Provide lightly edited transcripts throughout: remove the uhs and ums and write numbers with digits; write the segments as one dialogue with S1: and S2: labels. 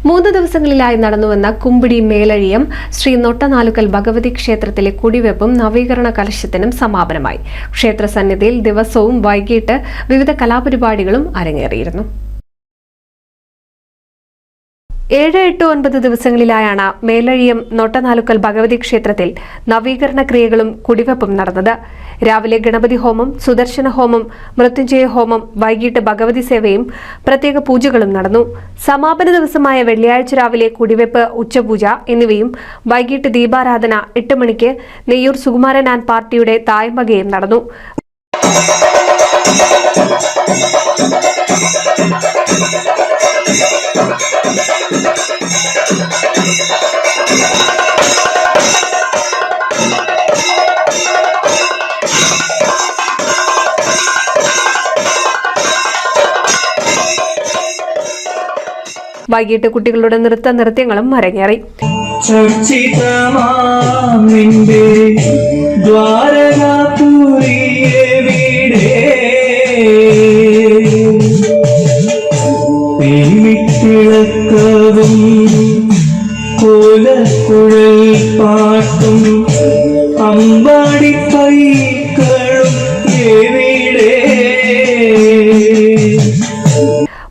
S1: 3 ദിവസങ്ങളിലായി നടന്നുവന്ന കുമ്പിടി മേലഴിയം ശ്രീ നൊട്ടനാലുക്കൽ ഭഗവതി ക്ഷേത്രത്തിലെ കുടിവെപ്പും നവീകരണ കലശത്തിനും സമാപനമായി. ക്ഷേത്ര സന്നിധിയിൽ ദിവസവും വൈകിട്ട് വിവിധ കലാപരിപാടികളും അരങ്ങേറിയിരുന്നു. 7, 8, 9 ദിവസങ്ങളിലായാണ് മേലഴിയം നൊട്ടനാലുക്കൽ ഭഗവതി ക്ഷേത്രത്തിൽ നവീകരണ ക്രിയകളും കുടിവെപ്പും നടന്നത്. രാവിലെ ഗണപതി ഹോമം, സുദർശന ഹോമം, മൃത്യുഞ്ജയ ഹോമം, വൈകിട്ട് ഭഗവതി സേവയും പ്രത്യേക പൂജകളും നടന്നു. സമാപന ദിവസമായ വെള്ളിയാഴ്ച രാവിലെ കുടിവെപ്പ്, ഉച്ചപൂജ എന്നിവയും വൈകിട്ട് ദീപാരാധന 8 മണിക്ക് നെയ്യൂർ സുകുമാരൻ ആൻഡ് പാർട്ടിയുടെ തായമ്പകയും നടന്നു. വൈകിട്ട് കുട്ടികളുടെ നൃത്യങ്ങളും അരങ്ങേറി.
S2: പാട്ടും അമ്പാടി പൈക്കളും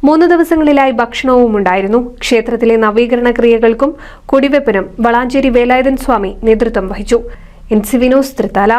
S1: 3 ദിവസങ്ങളിലായി ഭക്ഷണവും ഉണ്ടായിരുന്നു. ക്ഷേത്രത്തിലെ നവീകരണ ക്രിയകൾക്കും കുടിവെപ്പിനും വളാഞ്ചേരി വേലായുധൻ സ്വാമി നേതൃത്വം വഹിച്ചു. NCV news, Thrithala.